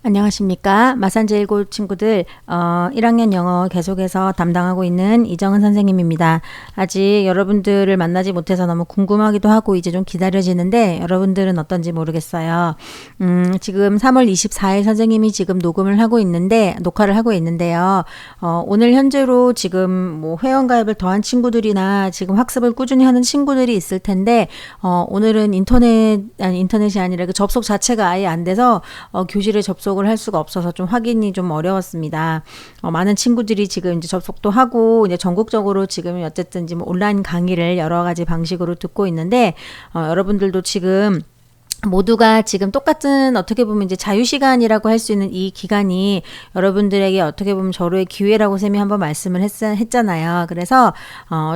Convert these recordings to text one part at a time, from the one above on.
안녕하십니까. 마산제일고 친구들 1학년 영어 계속해서 담당하고 있는 이정은 선생님입니다. 아직 여러분들을 만나지 못해서 너무 궁금하기도 하고 이제 좀 기다려지는데 여러분들은 어떤지 모르겠어요. 지금 3월 24일 선생님이 지금 녹화를 하고 있는데요. 오늘 현재로 지금 뭐 회원가입을 더한 친구들이나 지금 학습을 꾸준히 하는 친구들이 있을 텐데 오늘은 인터넷이 아니라 그 접속 자체가 아예 안 돼서 교실에 접속을 할 수가 없어서 좀 확인이 좀 어려웠습니다. 많은 친구들이 지금 이제 접속도 하고 이제 전국적으로 지금 어쨌든 지금 온라인 강의를 여러 가지 방식으로 듣고 있는데 여러분들도 지금 모두가 지금 똑같은 어떻게 보면 이제 자유시간이라고 할 수 있는 이 기간이 여러분들에게 어떻게 보면 절호의 기회라고 쌤이 한번 말씀을 했잖아요. 그래서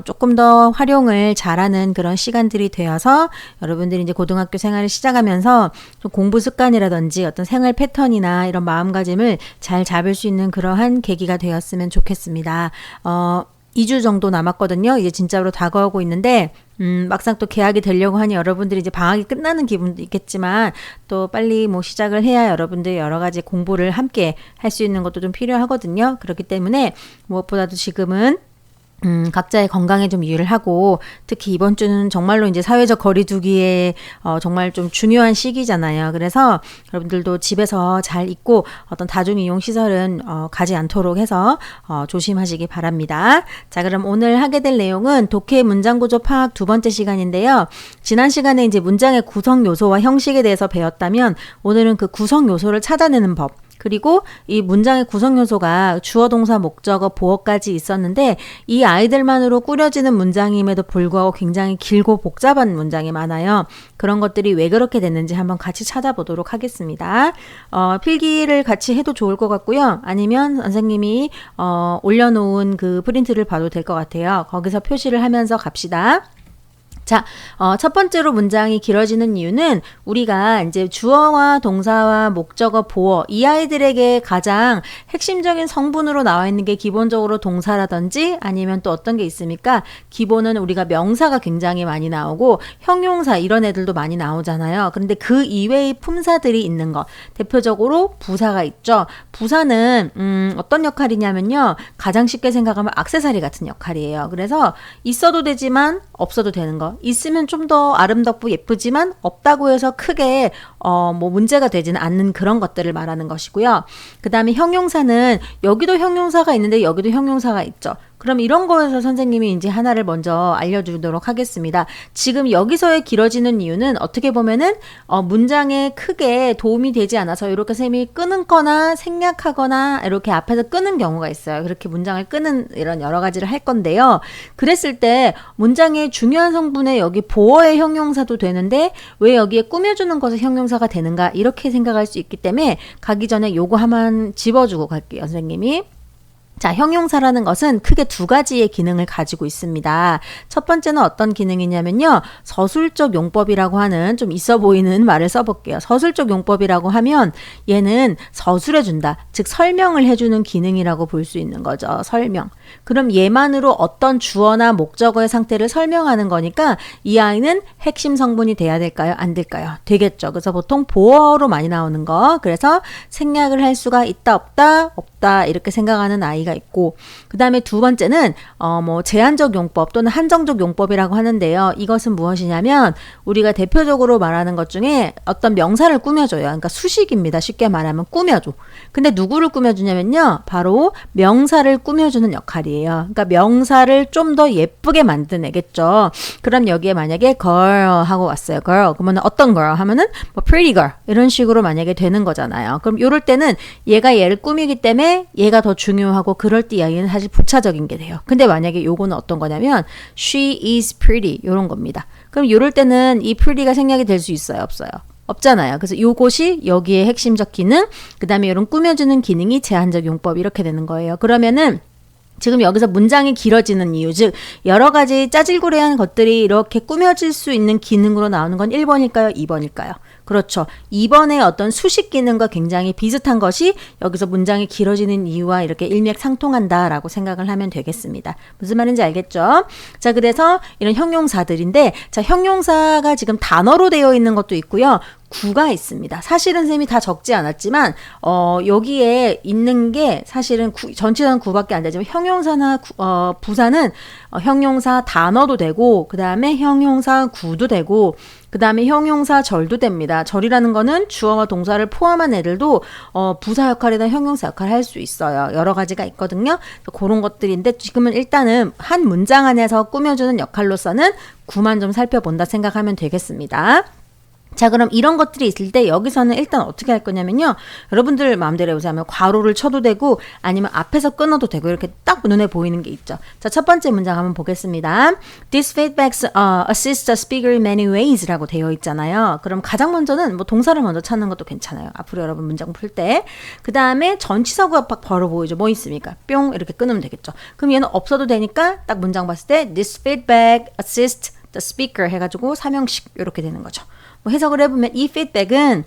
조금 더 활용을 잘하는 그런 시간들이 되어서 여러분들이 이제 고등학교 생활을 시작하면서 좀 공부 습관이라든지 어떤 생활 패턴이나 이런 마음가짐을 잘 잡을 수 있는 그러한 계기가 되었으면 좋겠습니다. 2주 정도 남았거든요. 이제 진짜로 다가오고 있는데 막상 또 개학이 되려고 하니 여러분들이 이제 방학이 끝나는 기분도 있겠지만 또 빨리 뭐 시작을 해야 여러분들이 여러 가지 공부를 함께 할 수 있는 것도 좀 필요하거든요. 그렇기 때문에 무엇보다도 지금은 각자의 건강에 좀 유의를 하고 특히 이번 주는 정말로 이제 사회적 거리두기에 정말 좀 중요한 시기잖아요. 그래서 여러분들도 집에서 잘 있고 어떤 다중이용 시설은 가지 않도록 해서 조심하시기 바랍니다. 자, 그럼 오늘 하게 될 내용은 독해 문장구조 파악 두 번째 시간인데요. 지난 시간에 이제 문장의 구성 요소와 형식에 대해서 배웠다면 오늘은 그 구성 요소를 찾아내는 법, 그리고 이 문장의 구성 요소가 주어, 동사, 목적어, 보어까지 있었는데 이 아이들만으로 꾸려지는 문장임에도 불구하고 굉장히 길고 복잡한 문장이 많아요. 그런 것들이 왜 그렇게 됐는지 한번 같이 찾아보도록 하겠습니다. 필기를 같이 해도 좋을 것 같고요. 아니면 선생님이 올려놓은 그 프린트를 봐도 될 것 같아요. 거기서 표시를 하면서 갑시다. 자, 첫 번째로 문장이 길어지는 이유는 우리가 이제 주어와 동사와 목적어, 보어 이 아이들에게 가장 핵심적인 성분으로 나와 있는 게 기본적으로 동사라든지 아니면 또 어떤 게 있습니까? 기본은 우리가 명사가 굉장히 많이 나오고 형용사 이런 애들도 많이 나오잖아요. 그런데 그 이외의 품사들이 있는 거. 대표적으로 부사가 있죠. 부사는 어떤 역할이냐면요. 가장 쉽게 생각하면 액세서리 같은 역할이에요. 그래서 있어도 되지만 없어도 되는 거. 있으면 좀 더 아름답고 예쁘지만 없다고 해서 크게 뭐 문제가 되지는 않는 그런 것들을 말하는 것이고요. 그 다음에 형용사는 여기도 형용사가 있는데 여기도 형용사가 있죠. 그럼 이런 거에서 선생님이 이제 하나를 먼저 알려주도록 하겠습니다. 지금 여기서의 길어지는 이유는 어떻게 보면은 문장에 크게 도움이 되지 않아서 이렇게 쌤이 끊거나 생략하거나 이렇게 앞에서 끊는 경우가 있어요. 그렇게 문장을 끊는 이런 여러 가지를 할 건데요. 그랬을 때 문장의 중요한 성분에 여기 보어의 형용사도 되는데 왜 여기에 꾸며주는 것의 형용사가 되는가 이렇게 생각할 수 있기 때문에 가기 전에 요거 한번 집어주고 갈게요. 선생님이. 자, 형용사라는 것은 크게 두 가지의 기능을 가지고 있습니다. 첫 번째는 어떤 기능이냐면요. 서술적 용법이라고 하는 좀 있어 보이는 말을 써볼게요. 서술적 용법이라고 하면 얘는 서술해준다. 즉 설명을 해주는 기능이라고 볼 수 있는 거죠. 설명. 그럼 얘만으로 어떤 주어나 목적어의 상태를 설명하는 거니까 이 아이는 핵심 성분이 돼야 될까요? 안 될까요? 되겠죠. 그래서 보통 보어로 많이 나오는 거. 그래서 생략을 할 수가 있다 없다 이렇게 생각하는 아이가 있고 그 다음에 두 번째는 뭐 제한적 용법 또는 한정적 용법이라고 하는데요. 이것은 무엇이냐면 우리가 대표적으로 말하는 것 중에 어떤 명사를 꾸며줘요. 그러니까 수식입니다. 쉽게 말하면 꾸며줘. 근데 누구를 꾸며주냐면요. 바로 명사를 꾸며주는 역할이에요. 그러니까 명사를 좀 더 예쁘게 만드내겠죠. 그럼 여기에 만약에 girl 하고 왔어요. girl. 그러면 어떤 girl 하면은 뭐 pretty girl 이런 식으로 만약에 되는 거잖아요. 그럼 이럴 때는 얘가 얘를 꾸미기 때문에 얘가 더 중요하고 그럴 때 이야기는 사실 부차적인 게 돼요. 근데 만약에 요거는 어떤 거냐면 she is pretty 이런 겁니다. 그럼 이럴 때는 이 pretty가 생략이 될 수 있어요? 없어요? 없잖아요. 그래서 요것이 여기에 핵심적 기능, 그 다음에 이런 꾸며주는 기능이 제한적 용법 이렇게 되는 거예요. 그러면은 지금 여기서 문장이 길어지는 이유, 즉 여러 가지 짜질구레한 것들이 이렇게 꾸며질 수 있는 기능으로 나오는 건 1번일까요? 2번일까요? 그렇죠. 2번의 어떤 수식 기능과 굉장히 비슷한 것이 여기서 문장이 길어지는 이유와 이렇게 일맥상통한다라고 생각을 하면 되겠습니다. 무슨 말인지 알겠죠? 자, 그래서 이런 형용사들인데, 자, 형용사가 지금 단어로 되어 있는 것도 있고요. 구가 있습니다. 사실은 쌤이 다 적지 않았지만 여기에 있는 게 사실은 전치사는 구밖에 안 되지만 형용사나 부사는 형용사 단어도 되고 그 다음에 형용사 구도 되고 그 다음에 형용사 절도 됩니다. 절이라는 거는 주어와 동사를 포함한 애들도 부사 역할이나 형용사 역할을 할 수 있어요. 여러 가지가 있거든요. 그런 것들인데 지금은 일단은 한 문장 안에서 꾸며주는 역할로서는 구만 좀 살펴본다 생각하면 되겠습니다. 자, 그럼 이런 것들이 있을 때 여기서는 일단 어떻게 할 거냐면요. 여러분들 마음대로 해보자면 괄호를 쳐도 되고 아니면 앞에서 끊어도 되고 이렇게 딱 눈에 보이는 게 있죠. 자, 첫 번째 문장 한번 보겠습니다. These feedbacks assist the speaker in many ways 라고 되어 있잖아요. 그럼 가장 먼저는 뭐 동사를 먼저 찾는 것도 괜찮아요. 앞으로 여러분 문장 풀 때. 그 다음에 전치사구가 바로 보이죠. 뭐 있습니까? 뿅 이렇게 끊으면 되겠죠. 그럼 얘는 없어도 되니까 딱 문장 봤을 때 This feedback assist the speaker 해가지고 삼형식 이렇게 되는 거죠. 뭐 해석을 해보면 이 피드백은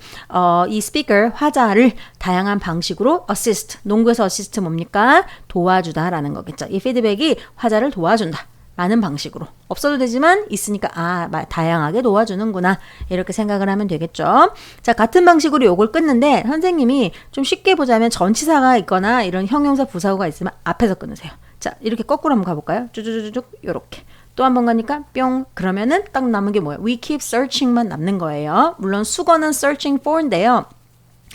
이 스피커 화자를 다양한 방식으로 assist, 농구에서 assist 뭡니까? 도와주다라는 거겠죠. 이 피드백이 화자를 도와준다 라는 방식으로 없어도 되지만 있으니까 다양하게 도와주는구나 이렇게 생각을 하면 되겠죠. 자, 같은 방식으로 요걸 끊는데 선생님이 좀 쉽게 보자면 전치사가 있거나 이런 형용사 부사구가 있으면 앞에서 끊으세요. 자, 이렇게 거꾸로 한번 가볼까요? 쭉쭉쭉쭉 요렇게 또 한 번 가니까 뿅 그러면은 딱 남은 게 뭐예요? We keep searching만 남는 거예요. 물론 수거는 searching for인데요.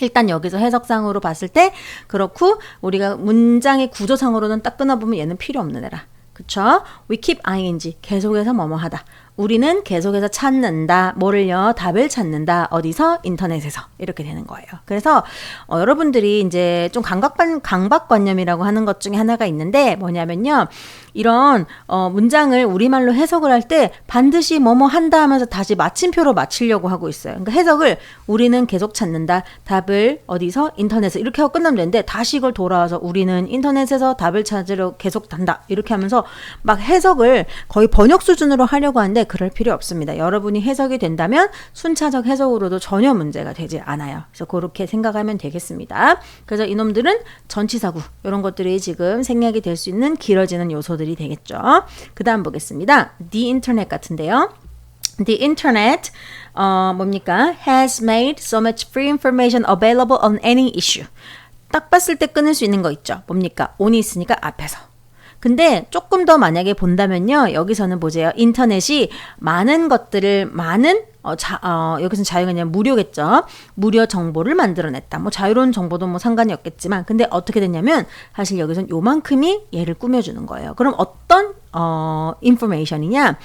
일단 여기서 해석상으로 봤을 때 그렇고 우리가 문장의 구조상으로는 딱 끊어보면 얘는 필요 없는 애라. 그쵸? We keep ing 계속해서 뭐뭐 하다. 우리는 계속해서 찾는다. 뭐를요? 답을 찾는다. 어디서? 인터넷에서. 이렇게 되는 거예요. 그래서 여러분들이 이제 좀 강박관념이라고 하는 것 중에 하나가 있는데 뭐냐면요. 이런 문장을 우리말로 해석을 할 때 반드시 뭐뭐 한다 하면서 다시 마침표로 맞추려고 하고 있어요. 그러니까 해석을 우리는 계속 찾는다. 답을 어디서? 인터넷에서. 이렇게 하고 끝나면 되는데 다시 이걸 돌아와서 우리는 인터넷에서 답을 찾으려 계속 단다. 이렇게 하면서 막 해석을 거의 번역 수준으로 하려고 하는데 그럴 필요 없습니다. 여러분이 해석이 된다면 순차적 해석으로도 전혀 문제가 되지 않아요. 그래서 그렇게 생각하면 되겠습니다. 그래서 이놈들은 전치사구 이런 것들이 지금 생략이 될 수 있는 길어지는 요소들이 되겠죠. 그 다음 보겠습니다. The Internet 같은데요. The Internet 뭡니까? Has made so much free information available on any issue. 딱 봤을 때 끊을 수 있는 거 있죠. 뭡니까? on이 있으니까 앞에서. 근데 조금 더 만약에 본다면요. 여기서는 보세요. 인터넷이 많은 것들을 여기서는 자유가 아니라 무료겠죠. 무료 정보를 만들어냈다. 뭐 자유로운 정보도 뭐 상관이 없겠지만 근데 어떻게 됐냐면 사실 여기서는 요만큼이 얘를 꾸며주는 거예요. 그럼 어떤 인포메이션이냐?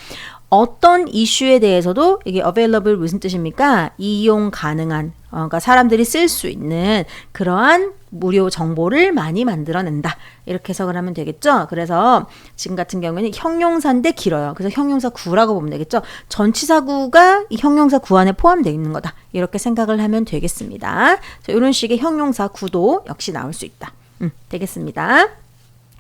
어떤 이슈에 대해서도 이게 available 무슨 뜻입니까? 이용 가능한 그러니까 사람들이 쓸 수 있는 그러한 무료 정보를 많이 만들어낸다. 이렇게 해석을 하면 되겠죠. 그래서 지금 같은 경우에는 형용사인데 길어요. 그래서 형용사 구라고 보면 되겠죠. 전치사구가 이 형용사 구 안에 포함되어 있는 거다. 이렇게 생각을 하면 되겠습니다. 자, 이런 식의 형용사 구도 역시 나올 수 있다. 되겠습니다.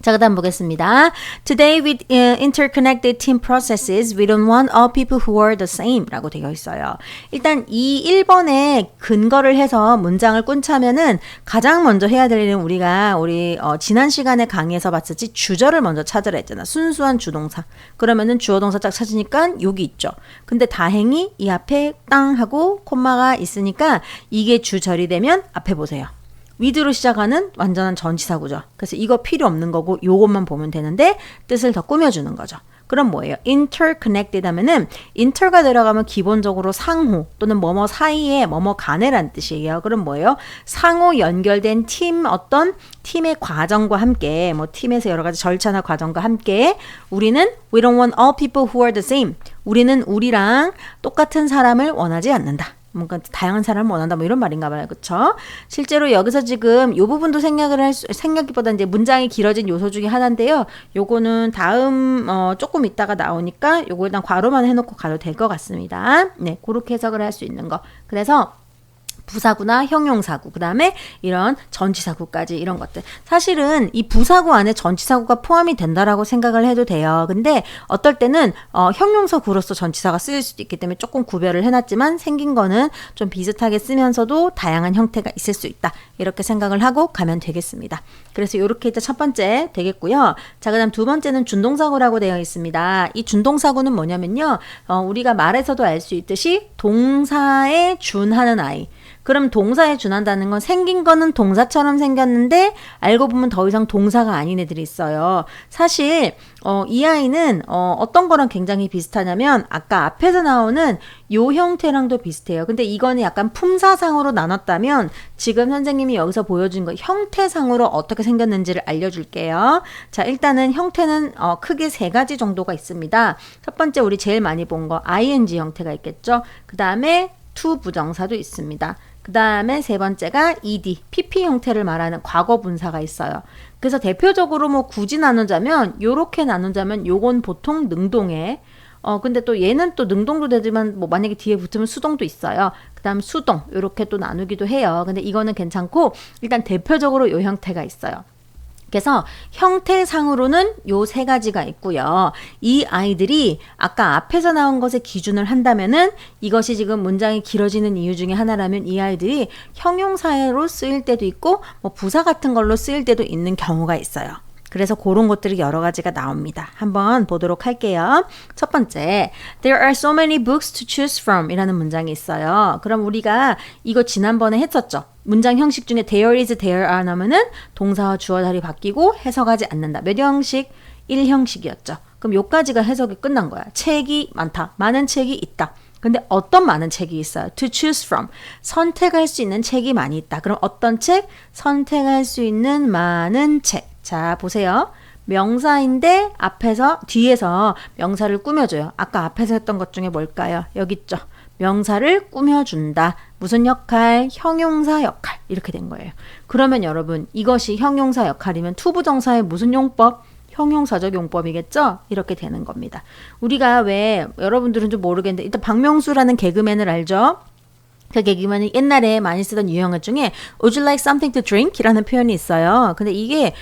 자, 그 다음 보겠습니다. Today with interconnected team processes, we don't want all people who are the same 라고 되어 있어요. 일단 이 1번에 근거를 해서 문장을 꾼차면은 가장 먼저 해야 될 일은 우리 지난 시간에 강의에서 봤었지 주절을 먼저 찾으라 했잖아. 순수한 주동사. 그러면은 주어 동사 짝 찾으니까 여기 있죠. 근데 다행히 이 앞에 땅 하고 콤마가 있으니까 이게 주절이 되면 앞에 보세요. with로 시작하는 완전한 전치사구죠. 그래서 이거 필요 없는 거고 요것만 보면 되는데 뜻을 더 꾸며주는 거죠. 그럼 뭐예요? interconnected 하면은 inter가 들어가면 기본적으로 상호 또는 뭐뭐 사이에 뭐뭐 간에란 뜻이에요. 그럼 뭐예요? 상호 연결된 어떤 팀의 과정과 함께 뭐 팀에서 여러 가지 절차나 과정과 함께 우리는 we don't want all people who are the same. 우리는 우리랑 똑같은 사람을 원하지 않는다. 뭔가 다양한 사람을 원한다 뭐 이런 말인가 봐요. 그쵸? 실제로 여기서 지금 이 부분도 생각보다 이제 문장이 길어진 요소 중에 하나인데요. 요거는 다음 조금 있다가 나오니까 요거 일단 괄호만 해놓고 가도 될 것 같습니다. 네, 그렇게 해석을 할 수 있는 거. 그래서 부사구나 형용사구, 그 다음에 이런 전치사구까지 이런 것들. 사실은 이 부사구 안에 전치사구가 포함이 된다라고 생각을 해도 돼요. 근데 어떨 때는 형용사구로서 전치사가 쓰일 수도 있기 때문에 조금 구별을 해놨지만 생긴 거는 좀 비슷하게 쓰면서도 다양한 형태가 있을 수 있다. 이렇게 생각을 하고 가면 되겠습니다. 그래서 이렇게 일단 첫 번째 되겠고요. 자, 그 다음 두 번째는 준동사구라고 되어 있습니다. 이 준동사구는 뭐냐면요. 우리가 말에서도 알 수 있듯이 동사에 준하는 아이. 그럼 동사에 준한다는 건 생긴 거는 동사처럼 생겼는데 알고 보면 더 이상 동사가 아닌 애들이 있어요. 사실 이 아이는 어떤 거랑 굉장히 비슷하냐면 아까 앞에서 나오는 요 형태랑도 비슷해요. 근데 이거는 약간 품사상으로 나눴다면 지금 선생님이 여기서 보여준 거 형태상으로 어떻게 생겼는지를 알려줄게요. 자, 일단은 형태는 크게 세 가지 정도가 있습니다. 첫 번째 우리 제일 많이 본 거 ing 형태가 있겠죠. 그 다음에 to 부정사도 있습니다. 그 다음에 세 번째가 ed, pp 형태를 말하는 과거 분사가 있어요. 그래서 대표적으로 뭐 굳이 나누자면 요렇게 나누자면 요건 보통 능동에 근데 또 얘는 또 능동도 되지만 뭐 만약에 뒤에 붙으면 수동도 있어요. 그 다음 수동 요렇게 또 나누기도 해요. 근데 이거는 괜찮고 일단 대표적으로 요 형태가 있어요. 그래서 형태상으로는 요 세 가지가 있고요. 이 아이들이 아까 앞에서 나온 것에 기준을 한다면은 이것이 지금 문장이 길어지는 이유 중에 하나라면 이 아이들이 형용사로 쓰일 때도 있고 뭐 부사 같은 걸로 쓰일 때도 있는 경우가 있어요. 그래서 그런 것들이 여러 가지가 나옵니다. 한번 보도록 할게요. 첫 번째, There are so many books to choose from 이라는 문장이 있어요. 그럼 우리가 이거 지난번에 했었죠. 문장 형식 중에 there is, there are 나오면은 동사와 주어 자리 바뀌고 해석하지 않는다. 몇 형식? 1형식이었죠. 그럼 요까지가 해석이 끝난 거야. 책이 많다. 많은 책이 있다. 근데 어떤 많은 책이 있어요? To choose from. 선택할 수 있는 책이 많이 있다. 그럼 어떤 책? 선택할 수 있는 많은 책. 자, 보세요. 명사인데 뒤에서 명사를 꾸며줘요. 아까 앞에서 했던 것 중에 뭘까요? 여기 있죠. 명사를 꾸며준다. 무슨 역할? 형용사 역할. 이렇게 된 거예요. 그러면 여러분 이것이 형용사 역할이면 투부정사의 무슨 용법? 형용사적 용법이겠죠? 이렇게 되는 겁니다. 우리가 왜 여러분들은 좀 모르겠는데 일단 박명수라는 개그맨을 알죠? 그 개그맨이 옛날에 많이 쓰던 유형어 중에 Would you like something to drink? 이라는 표현이 있어요. 근데 이게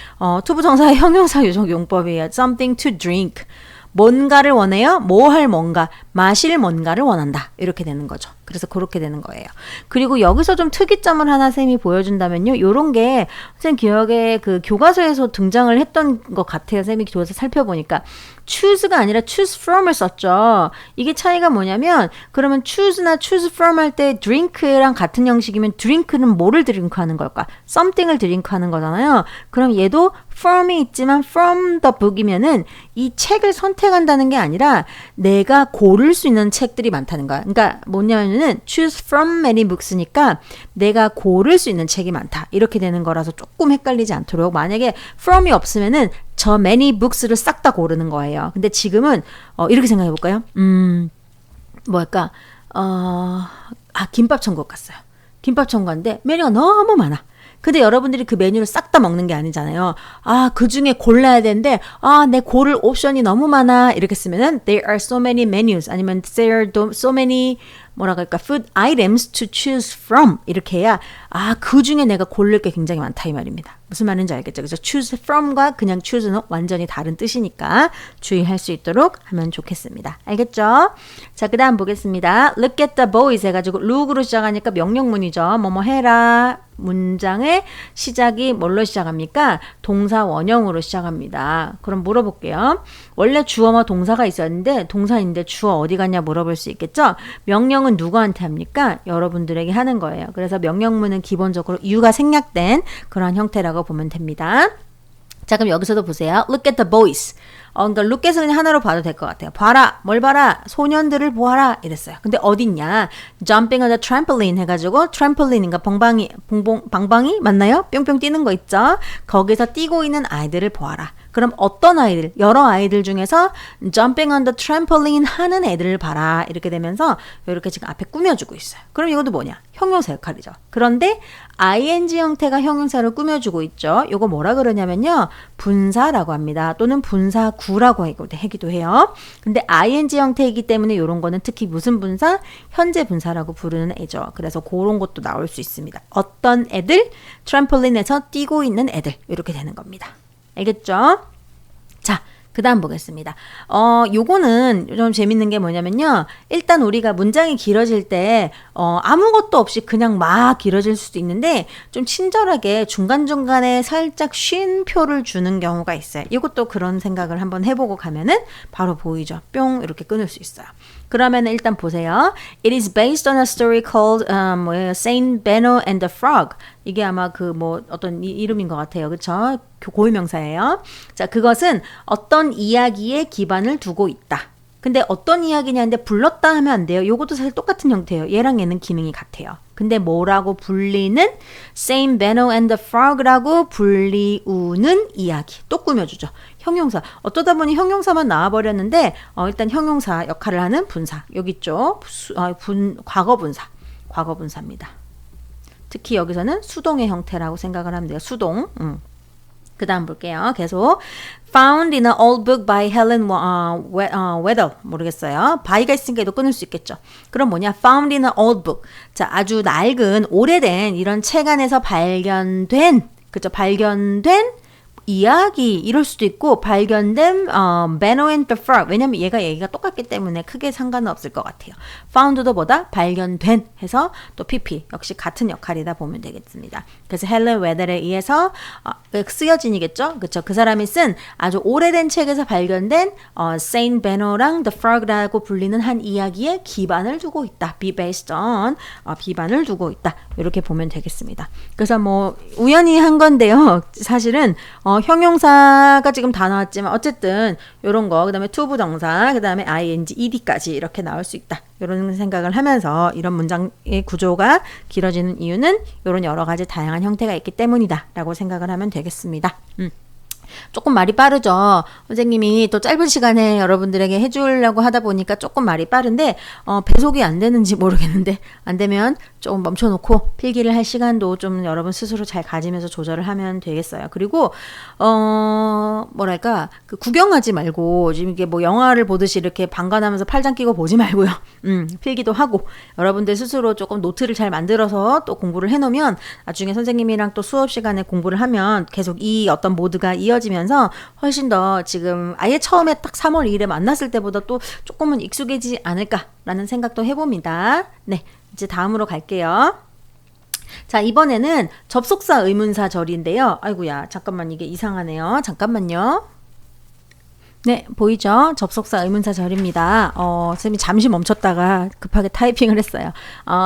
투부정사의 형용사 유적 용법이에요. Something to drink. 뭔가를 원해요? 뭐 할 뭔가, 마실 뭔가를 원한다. 이렇게 되는 거죠. 그래서 그렇게 되는 거예요. 그리고 여기서 좀 특이점을 하나 쌤이 보여준다면요. 요런 게 쌤 기억에 그 교과서에서 등장을 했던 것 같아요. 쌤이 교과서 살펴보니까. choose가 아니라 choose from을 썼죠. 이게 차이가 뭐냐면 그러면 choose나 choose from 할 때 drink랑 같은 형식이면 drink는 뭐를 드링크하는 걸까? something을 드링크하는 거잖아요. 그럼 얘도 from이 있지만 from the book이면은 이 책을 선택한다는 게 아니라 내가 고를 수 있는 책들이 많다는 거야. 그러니까 뭐냐면은 choose from many books니까 내가 고를 수 있는 책이 많다. 이렇게 되는 거라서 조금 헷갈리지 않도록 만약에 from이 없으면은 저 many books를 싹 다 고르는 거예요. 근데 지금은 이렇게 생각해 볼까요? 뭐랄까 김밥 천국 갔어요. 김밥 천국 갔는데 메뉴가 너무 많아. 근데 여러분들이 그 메뉴를 싹 다 먹는 게 아니잖아요. 그 중에 골라야 되는데 내 고를 옵션이 너무 많아. 이렇게 쓰면은 there are so many menus 아니면 there are so many 뭐라 그럴까 food items to choose from 이렇게 해야 그 중에 내가 고를 게 굉장히 많다 이 말입니다. 무슨 말인지 알겠죠? 그래서 choose from과 그냥 choose는 완전히 다른 뜻이니까 주의할 수 있도록 하면 좋겠습니다. 알겠죠? 자, 그 다음 보겠습니다. Look at the boys 해가지고 look으로 시작하니까 명령문이죠. 뭐뭐 해라. 문장의 시작이 뭘로 시작합니까? 동사 원형으로 시작합니다. 그럼 물어볼게요. 원래 주어와 동사가 있었는데 동사인데 주어 어디 갔냐 물어볼 수 있겠죠? 명령은 누구한테 합니까? 여러분들에게 하는 거예요. 그래서 명령문은 기본적으로 이유가 생략된 그런 형태라고 보면 됩니다. 자, 그럼 여기서도 보세요. Look at the boys. 그러니까 look at은 그냥 하나로 봐도 될 것 같아요. 봐라. 뭘 봐라? 소년들을 보아라. 이랬어요. 근데 어딨냐? Jumping on the trampoline 해가지고 trampoline인가 방방이 맞나요? 뿅뿅 뛰는 거 있죠? 거기서 뛰고 있는 아이들을 보아라. 그럼 어떤 아이들? 여러 아이들 중에서 jumping on the trampoline 하는 애들을 봐라. 이렇게 되면서 이렇게 지금 앞에 꾸며주고 있어요. 그럼 이것도 뭐냐? 형용사 역할이죠. 그런데 ing 형태가 형용사를 꾸며주고 있죠. 이거 뭐라 그러냐면요. 분사라고 합니다. 또는 분사구 구라고 하기도 해요. 근데 ing 형태이기 때문에 이런 거는 특히 무슨 분사? 현재 분사라고 부르는 애죠. 그래서 그런 것도 나올 수 있습니다. 어떤 애들? 트램폴린에서 뛰고 있는 애들. 이렇게 되는 겁니다. 알겠죠? 자, 그 다음 보겠습니다. 요거는 좀 재밌는 게 뭐냐면요. 일단 우리가 문장이 길어질 때, 아무것도 없이 그냥 막 길어질 수도 있는데, 좀 친절하게 중간중간에 살짝 쉰 표를 주는 경우가 있어요. 이것도 그런 생각을 한번 해보고 가면은 바로 보이죠. 뿅, 이렇게 끊을 수 있어요. 그러면 일단 보세요. It is based on a story called Saint Benno and the Frog. 이게 아마 어떤 이름인 것 같아요. 그쵸? 고유명사예요. 자, 그것은 어떤 이야기에 기반을 두고 있다. 근데 어떤 이야기냐는데 불렀다 하면 안 돼요. 요것도 사실 똑같은 형태예요. 얘랑 얘는 기능이 같아요. 근데 뭐라고 불리는? Saint Benno and the Frog라고 불리우는 이야기. 또 꾸며주죠. 형용사. 어쩌다 보니 형용사만 나와버렸는데 일단 형용사 역할을 하는 분사. 여기 있죠. 과거분사. 과거분사입니다. 특히 여기서는 수동의 형태라고 생각을 하면 돼요. 수동. 그 다음 볼게요. 계속 Found in an old book by Helen Weddell. 모르겠어요. by가 있으니까 얘도 끊을 수 있겠죠. 그럼 뭐냐? Found in an old book. 자, 아주 낡은 오래된 이런 책 안에서 발견된 이야기 이럴 수도 있고 발견된 Benno and the Frog. 왜냐면 얘기가 똑같기 때문에 크게 상관은 없을 것 같아요. found도 보다 발견된 해서 또 pp 역시 같은 역할이다 보면 되겠습니다. 그래서 헬렌 웨델에 의해서 쓰여진이겠죠. 그렇죠. 그 사람이 쓴 아주 오래된 책에서 발견된 Saint Benno랑 the Frog라고 불리는 한 이야기에 기반을 두고 있다. be based on 기반을 두고 있다. 이렇게 보면 되겠습니다. 그래서 우연히 한 건데요. 사실은 형용사가 지금 다 나왔지만 어쨌든 이런 거 그다음에 to 부정사 그다음에 ing, ed까지 이렇게 나올 수 있다. 이런 생각을 하면서 이런 문장의 구조가 길어지는 이유는 이런 여러 가지 다양한 형태가 있기 때문이다 라고 생각을 하면 되겠습니다. 조금 말이 빠르죠. 선생님이 또 짧은 시간에 여러분들에게 해주려고 하다 보니까 조금 말이 빠른데 배속이 안 되는지 모르겠는데 안 되면 조금 멈춰놓고 필기를 할 시간도 좀 여러분 스스로 잘 가지면서 조절을 하면 되겠어요. 그리고 구경하지 말고 지금 이게 영화를 보듯이 이렇게 방관하면서 팔짱 끼고 보지 말고요. 필기도 하고 여러분들 스스로 조금 노트를 잘 만들어서 또 공부를 해놓으면 나중에 선생님이랑 또 수업 시간에 공부를 하면 계속 이 어떤 모드가 이어지면서 훨씬 더 지금 아예 처음에 딱 3월 2일에 만났을 때보다 또 조금은 익숙해지지 않을까라는 생각도 해봅니다. 네, 이제 다음으로 갈게요. 자, 이번에는 접속사 의문사절인데요. 아이고야, 잠깐만 이게 이상하네요. 잠깐만요. 네, 보이죠? 접속사 의문사절입니다. 선생님이 잠시 멈췄다가 급하게 타이핑을 했어요.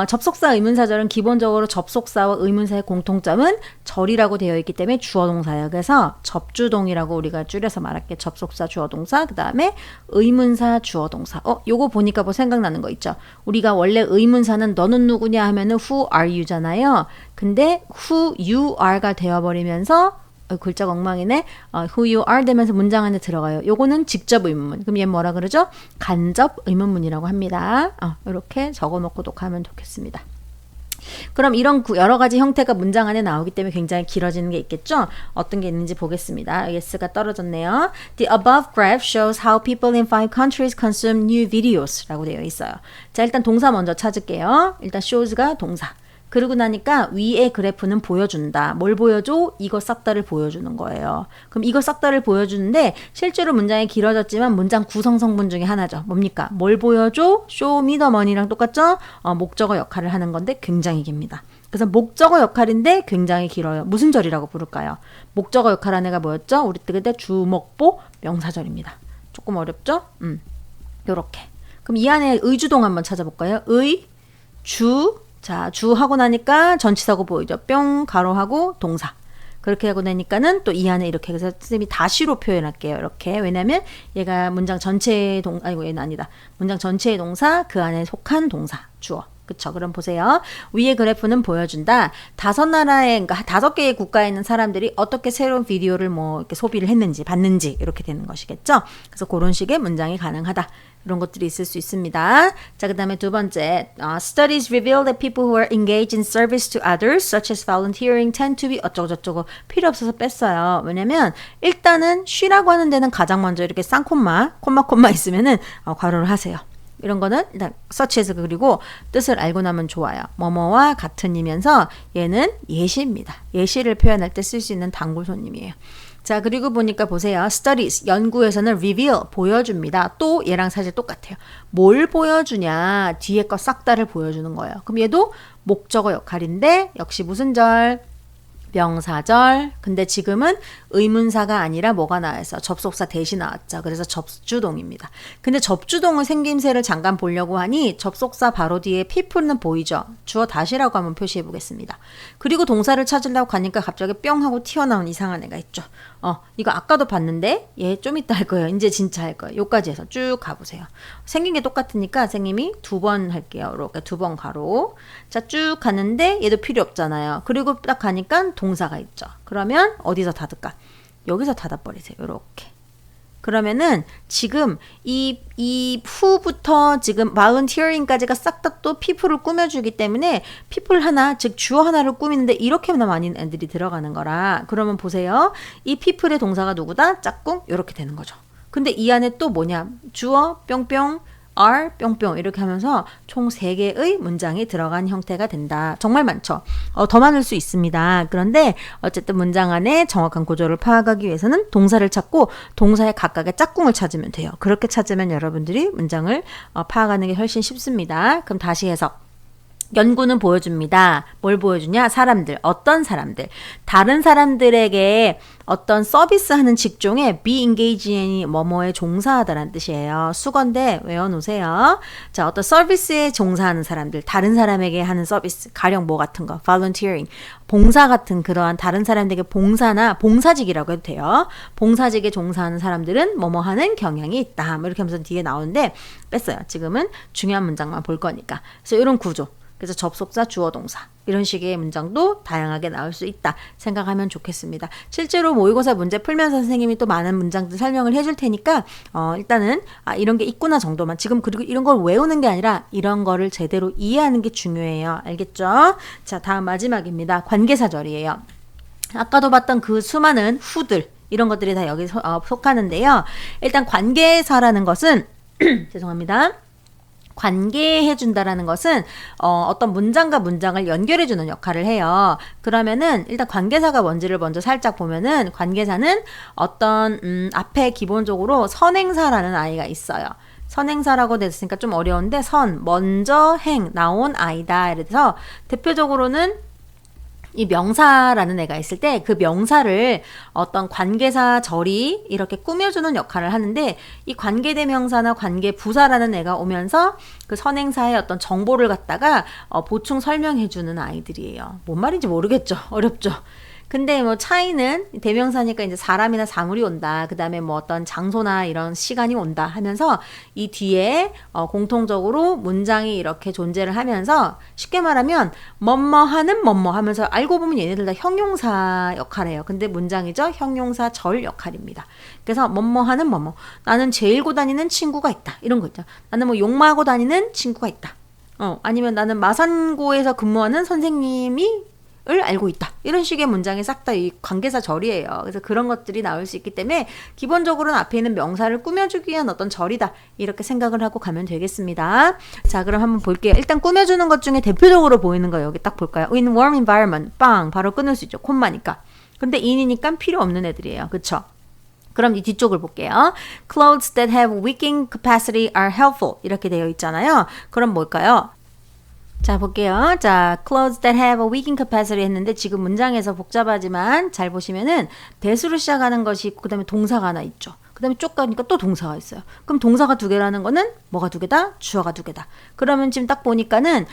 접속사 의문사절은 기본적으로 접속사와 의문사의 공통점은 절이라고 되어 있기 때문에 주어동사예요. 그래서 접주동이라고 우리가 줄여서 말할게요. 접속사 주어동사, 그 다음에 의문사 주어동사. 요거 보니까 생각나는 거 있죠? 우리가 원래 의문사는 너는 누구냐 하면은 who are you잖아요. 근데 who you are가 되어버리면서 글자가 엉망이네. who you are 되면서 문장 안에 들어가요. 요거는 직접 의문문. 그럼 얘 뭐라 그러죠? 간접 의문문이라고 합니다. 이렇게 적어놓고 녹화하면 좋겠습니다. 그럼 이런 여러 가지 형태가 문장 안에 나오기 때문에 굉장히 길어지는 게 있겠죠? 어떤 게 있는지 보겠습니다. yes가 떨어졌네요. The above graph shows how people in 5 countries consume new videos 라고 되어 있어요. 자, 일단 동사 먼저 찾을게요. 일단 shows가 동사. 그러고 나니까 위의 그래프는 보여준다. 뭘 보여줘? 이거 싹 다를 보여주는 거예요. 그럼 이거 싹 다를 보여주는데 실제로 문장이 길어졌지만 문장 구성 성분 중에 하나죠. 뭡니까? 뭘 보여줘? show me the money랑 똑같죠? 목적어 역할을 하는 건데 굉장히 깁니다. 그래서 목적어 역할인데 굉장히 길어요. 무슨 절이라고 부를까요? 목적어 역할한 애가 뭐였죠? 우리 그때 주목보 명사절입니다. 조금 어렵죠? 요렇게. 그럼 이 안에 의주동 한번 찾아볼까요? 의, 주, 자, 주 하고 나니까 전치사고 보이죠? 뿅, 가로하고 동사. 그렇게 하고 나니까는 또 이 안에 이렇게 해서 선생님이 다시로 표현할게요. 이렇게. 왜냐면 얘가 문장 전체의 얘는 아니다. 문장 전체의 동사, 그 안에 속한 동사, 주어. 그쵸? 그럼 보세요. 위의 그래프는 보여준다. 5나라의, 그러니까 5개의 국가에 있는 사람들이 어떻게 새로운 비디오를 뭐 이렇게 소비를 했는지, 봤는지, 이렇게 되는 것이겠죠? 그래서 그런 식의 문장이 가능하다. 이런 것들이 있을 수 있습니다. 자, 그 다음에 두 번째. Studies reveal that people who are engaged in service to others, such as volunteering, tend to be 어쩌고저쩌고 필요 없어서 뺐어요. 왜냐면 일단은 쉬라고 하는 데는 가장 먼저 이렇게 쌍콤마, 콤마 있으면은 괄호를 하세요. 이런 거는 일단 서치해서 그리고 뜻을 알고 나면 좋아요. 뭐뭐와 같은이면서 얘는 예시입니다. 예시를 표현할 때 쓸 수 있는 단골 손님이에요. 자, 그리고 보니까 보세요. Studies, 연구에서는 reveal, 보여줍니다. 또 얘랑 사실 똑같아요. 뭘 보여주냐? 뒤에 거 싹 다를 보여주는 거예요. 그럼 얘도 목적어 역할인데 역시 무슨 절? 명사절. 근데 지금은 의문사가 아니라 뭐가 나와서 접속사 대신 나왔죠. 그래서 접주동입니다. 근데 접주동의 생김새를 잠깐 보려고 하니 접속사 바로 뒤에 people는 보이죠. 주어 다시라고 한번 표시해 보겠습니다. 그리고 동사를 찾으려고 가니까 갑자기 뿅 하고 튀어나온 이상한 애가 있죠. 이거 아까도 봤는데 얘 좀 이따 할 거예요. 이제 진짜 할 거예요. 요까지 해서 쭉 가보세요. 생긴 게 똑같으니까 선생님이 2번 할게요. 이렇게 2번 가로. 자, 쭉 가는데 얘도 필요 없잖아요. 그리고 딱 가니까 동사가 있죠. 그러면 어디서 닫을까? 여기서 닫아버리세요. 이렇게. 그러면은 지금 이 후부터 지금 volunteering까지가 싹 다 또 people을 꾸며주기 때문에 people 하나, 즉 주어 하나를 꾸미는데 이렇게나 많은 애들이 들어가는 거라. 그러면 보세요. 이 people의 동사가 누구다? 짝꿍 이렇게 되는 거죠. 근데 이 안에 또 뭐냐? 주어 뿅뿅 are 뿅뿅 이렇게 하면서 총 3개의 문장이 들어간 형태가 된다. 정말 많죠. 더 많을 수 있습니다. 그런데 어쨌든 문장 안에 정확한 구조를 파악하기 위해서는 동사를 찾고 동사의 각각의 짝꿍을 찾으면 돼요. 그렇게 찾으면 여러분들이 문장을 파악하는 게 훨씬 쉽습니다. 그럼 다시 해석. 연구는 보여줍니다. 뭘 보여주냐? 사람들. 어떤 사람들. 다른 사람들에게 어떤 서비스하는 직종에 be engaged in이 뭐뭐에 종사하다라는 뜻이에요. 수건데 외워놓으세요. 자, 어떤 서비스에 종사하는 사람들. 다른 사람에게 하는 서비스. 가령 뭐 같은 거. volunteering. 봉사 같은 그러한 다른 사람들에게 봉사나 봉사직이라고 해도 돼요. 봉사직에 종사하는 사람들은 뭐뭐 하는 경향이 있다. 뭐 이렇게 하면서 뒤에 나오는데 뺐어요. 지금은 중요한 문장만 볼 거니까. 그래서 이런 구조. 그래서 접속사, 주어, 동사 이런 식의 문장도 다양하게 나올 수 있다 생각하면 좋겠습니다. 실제로 모의고사 문제 풀면서 선생님이 또 많은 문장들 설명을 해줄 테니까 일단은 이런 게 있구나 정도만 지금 그리고 이런 걸 외우는 게 아니라 이런 거를 제대로 이해하는 게 중요해요. 알겠죠? 자, 다음 마지막입니다. 관계사절이에요. 아까도 봤던 그 수많은 후들 이런 것들이 다 여기 속하는데요. 일단 관계사라는 것은 죄송합니다. 관계해준다라는 것은 어떤 문장과 문장을 연결해주는 역할을 해요. 그러면은 일단 관계사가 뭔지를 먼저 살짝 보면은 관계사는 어떤 앞에 기본적으로 선행사라는 아이가 있어요. 선행사라고 됐으니까 좀 어려운데 먼저 행, 나온 아이다. 그래서 대표적으로는 이 명사라는 애가 있을 때 그 명사를 어떤 관계사 절이 이렇게 꾸며주는 역할을 하는데 이 관계대명사나 관계부사라는 애가 오면서 그 선행사의 어떤 정보를 갖다가 보충 설명해주는 아이들이에요. 뭔 말인지 모르겠죠? 어렵죠? 근데 뭐 차이는 대명사니까 이제 사람이나 사물이 온다. 그 다음에 뭐 어떤 장소나 이런 시간이 온다 하면서 이 뒤에 공통적으로 문장이 이렇게 존재를 하면서 쉽게 말하면 뭐뭐하는 뭐뭐 하면서 알고 보면 얘네들 다 형용사 역할이에요. 근데 문장이죠. 형용사 절 역할입니다. 그래서 뭐뭐하는 뭐뭐. 나는 제일고 다니는 친구가 있다. 이런 거 있죠. 나는 뭐 용마하고 다니는 친구가 있다. 아니면 나는 마산고에서 근무하는 선생님이 을 알고 있다. 이런 식의 문장이 싹 다 이 관계사 절이에요. 그래서 그런 것들이 나올 수 있기 때문에 기본적으로는 앞에 있는 명사를 꾸며주기 위한 어떤 절이다. 이렇게 생각을 하고 가면 되겠습니다. 자, 그럼 한번 볼게요. 일단 꾸며주는 것 중에 대표적으로 보이는 거 여기 딱 볼까요? In warm environment. 빵. 바로 끊을 수 있죠. 콤마니까. 근데 in이니까 필요 없는 애들이에요. 그쵸? 그럼 이 뒤쪽을 볼게요. Clothes that have wicking capacity are helpful. 이렇게 되어 있잖아요. 그럼 뭘까요? 자, 볼게요. 자, clothes that have a weakening capacity 했는데 지금 문장에서 복잡하지만 잘 보시면은 대수로 시작하는 것이 있고 그 다음에 동사가 하나 있죠. 그 다음에 쪽 가니까 또 동사가 있어요. 그럼 동사가 두 개라는 거는 뭐가 두 개다? 주어가 두 개다. 그러면 지금 딱 보니까는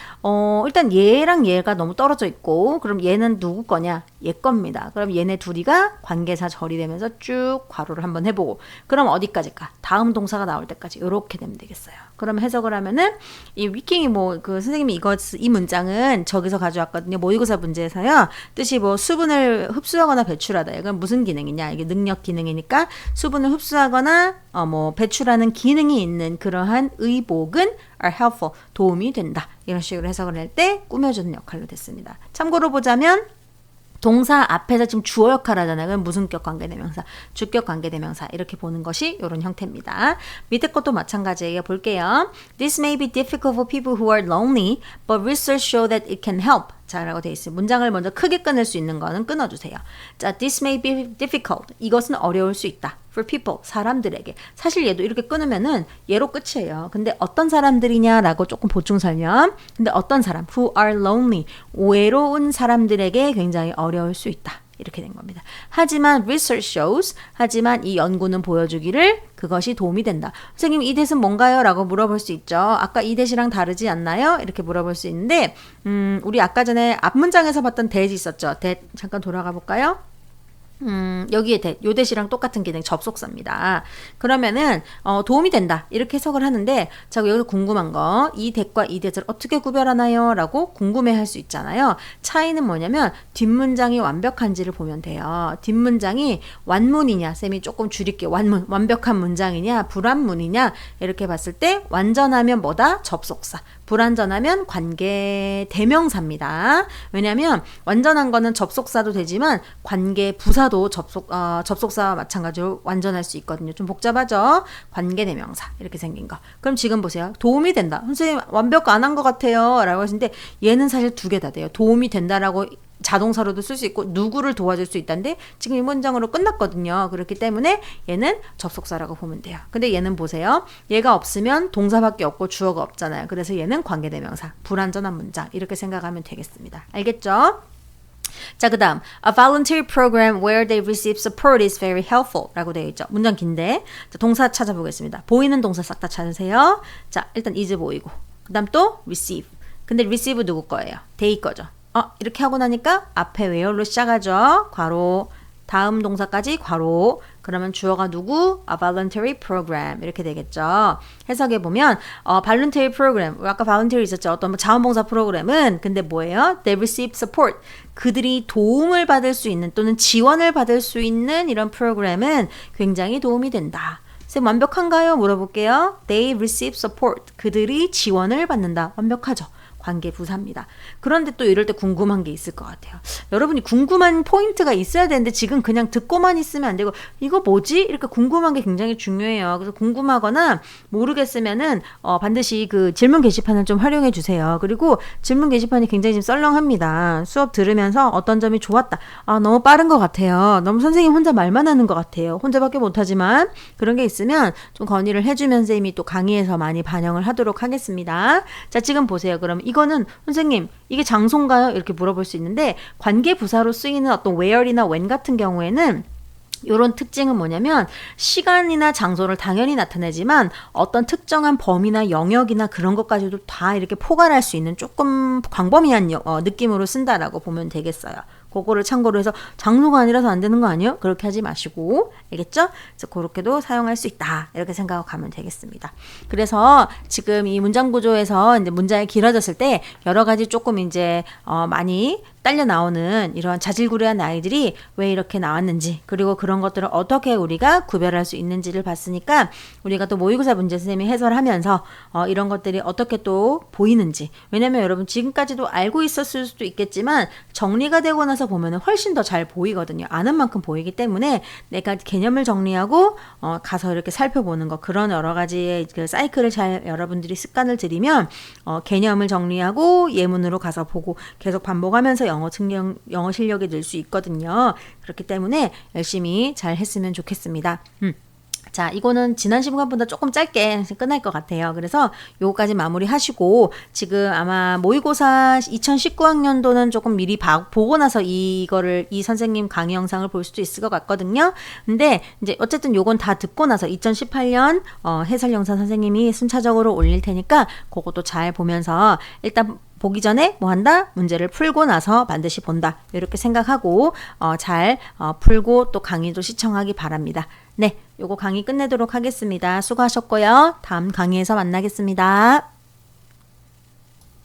일단 얘랑 얘가 너무 떨어져 있고, 그럼 얘는 누구 거냐? 얘 겁니다. 그럼 얘네 둘이가 관계사 절이 되면서 쭉 괄호를 한번 해보고, 그럼 어디까지일까? 다음 동사가 나올 때까지 이렇게 되면 되겠어요. 그럼 해석을 하면은 이 위킹이 뭐 그 선생님이 이 문장은 저기서 가져왔거든요. 모의고사 문제에서요. 뜻이 뭐 수분을 흡수하거나 배출하다. 이건 무슨 기능이냐? 이게 능력 기능이니까 수분을 흡수하거나 뭐 배출하는 기능이 있는 그러한 의복은 are helpful. 도움이 된다. 이런 식으로 해석을 할 때 꾸며주는 역할로 됐습니다. 참고로 보자면 동사 앞에서 지금 주어 역할 하잖아요. 그럼 무슨격 관계대명사, 주격 관계대명사 이렇게 보는 것이 이런 형태입니다. 밑에 것도 마찬가지예요. 볼게요. This may be difficult for people who are lonely, but research show that it can help. 자, 라고 되어 있어요. 문장을 먼저 크게 끊을 수 있는 거는 끊어주세요. 자, this may be difficult. 이것은 어려울 수 있다. For people, 사람들에게. 사실 얘도 이렇게 끊으면은 얘로 끝이에요. 근데 어떤 사람들이냐라고 조금 보충 설명. 근데 어떤 사람, who are lonely, 외로운 사람들에게 굉장히 어려울 수 있다. 이렇게 된 겁니다. 하지만 research shows, 하지만 이 연구는 보여주기를 그것이 도움이 된다. 선생님 이 대신 뭔가요? 라고 물어볼 수 있죠. 아까 이 대시랑 다르지 않나요? 이렇게 물어볼 수 있는데 우리 아까 전에 앞 문장에서 봤던 that 있었죠. that 잠깐 돌아가 볼까요? 여기에 요 대시랑 똑같은 기능 접속사입니다. 그러면은 도움이 된다 이렇게 해석을 하는데 자 여기서 궁금한 거 이 that과 이 that을 어떻게 구별하나요? 라고 궁금해할 수 있잖아요. 차이는 뭐냐면 뒷문장이 완벽한지를 보면 돼요. 뒷문장이 완문이냐 쌤이 조금 줄일게요. 완문 완벽한 문장이냐 불완문이냐 이렇게 봤을 때 완전하면 뭐다? 접속사. 불완전하면 관계 대명사입니다. 왜냐하면 완전한 거는 접속사도 되지만 관계 부사도 접속사와 마찬가지로 완전할 수 있거든요. 좀 복잡하죠? 관계 대명사 이렇게 생긴 거. 그럼 지금 보세요. 도움이 된다. 선생님 완벽 안 한 것 같아요. 라고 하시는데 얘는 사실 두 개 다 돼요. 도움이 된다라고 자동사로도 쓸 수 있고 누구를 도와줄 수 있다는데 지금 이 문장으로 끝났거든요. 그렇기 때문에 얘는 접속사라고 보면 돼요. 근데 얘는 보세요. 얘가 없으면 동사밖에 없고 주어가 없잖아요. 그래서 얘는 관계대명사, 불완전한 문장 이렇게 생각하면 되겠습니다. 알겠죠? 자, 그 다음 A voluntary program where they receive support is very helpful 라고 되어 있죠. 문장 긴데 자, 동사 찾아보겠습니다. 보이는 동사 싹 다 찾으세요. 자, 일단 is 보이고 그 다음 또 receive. 근데 receive 누구 거예요? they 거죠. 이렇게 하고 나니까 앞에 where로 시작하죠. 괄호 다음 동사까지 괄호 그러면 주어가 누구? A voluntary program 이렇게 되겠죠. 해석해 보면 voluntary program 아까 voluntary 있었죠. 어떤 자원봉사 프로그램은 근데 뭐예요? They receive support 그들이 도움을 받을 수 있는 또는 지원을 받을 수 있는 이런 프로그램은 굉장히 도움이 된다. 쌤 완벽한가요? 물어볼게요. They receive support 그들이 지원을 받는다. 완벽하죠. 관계 부사입니다. 그런데 또 이럴 때 궁금한 게 있을 것 같아요. 여러분이 궁금한 포인트가 있어야 되는데 지금 그냥 듣고만 있으면 안 되고 이거 뭐지? 이렇게 궁금한 게 굉장히 중요해요. 그래서 궁금하거나 모르겠으면은 반드시 그 질문 게시판을 좀 활용해 주세요. 그리고 질문 게시판이 굉장히 지금 썰렁합니다. 수업 들으면서 어떤 점이 좋았다. 너무 빠른 것 같아요. 너무 선생님 혼자 말만 하는 것 같아요. 혼자밖에 못하지만 그런 게 있으면 좀 건의를 해주면 쌤이 또 강의에서 많이 반영을 하도록 하겠습니다. 자, 지금 보세요. 그럼 이거는 선생님 이게 장소인가요? 이렇게 물어볼 수 있는데 관계 부사로 쓰이는 어떤 where이나 when 같은 경우에는 이런 특징은 뭐냐면 시간이나 장소를 당연히 나타내지만 어떤 특정한 범위나 영역이나 그런 것까지도 다 이렇게 포괄할 수 있는 조금 광범위한 느낌으로 쓴다라고 보면 되겠어요. 그거를 참고로 해서 장소가 아니라서 안 되는 거 아니에요? 그렇게 하지 마시고 알겠죠? 그래서 그렇게도 사용할 수 있다 이렇게 생각하고 가면 되겠습니다. 그래서 지금 이 문장 구조에서 이제 문장이 길어졌을 때 여러 가지 조금 이제 많이 딸려 나오는 이런 자질구레한 아이들이 왜 이렇게 나왔는지 그리고 그런 것들을 어떻게 우리가 구별할 수 있는지를 봤으니까 우리가 또 모의고사 문제 선생님이 해설하면서 이런 것들이 어떻게 또 보이는지 왜냐면 여러분 지금까지도 알고 있었을 수도 있겠지만 정리가 되고 나서 보면은 훨씬 더 잘 보이거든요. 아는 만큼 보이기 때문에 내가 개념을 정리하고 가서 이렇게 살펴보는 거 그런 여러 가지의 그 사이클을 잘 여러분들이 습관을 들이면 개념을 정리하고 예문으로 가서 보고 계속 반복하면서 영어 실력이 늘 수 있거든요. 그렇기 때문에 열심히 잘 했으면 좋겠습니다. 자, 이거는 지난 시간보다 조금 짧게 끝날 것 같아요. 그래서 요거까지 마무리 하시고, 지금 아마 모의고사 2019학년도는 조금 미리 보고 나서 이 선생님 강의 영상을 볼 수도 있을 것 같거든요. 근데 이제 어쨌든 요건 다 듣고 나서 2018년 해설 영상 선생님이 순차적으로 올릴 테니까 그것도 잘 보면서 일단 보기 전에 뭐 한다? 문제를 풀고 나서 반드시 본다. 이렇게 생각하고 잘 풀고 또 강의도 시청하기 바랍니다. 네, 요거 강의 끝내도록 하겠습니다. 수고하셨고요. 다음 강의에서 만나겠습니다.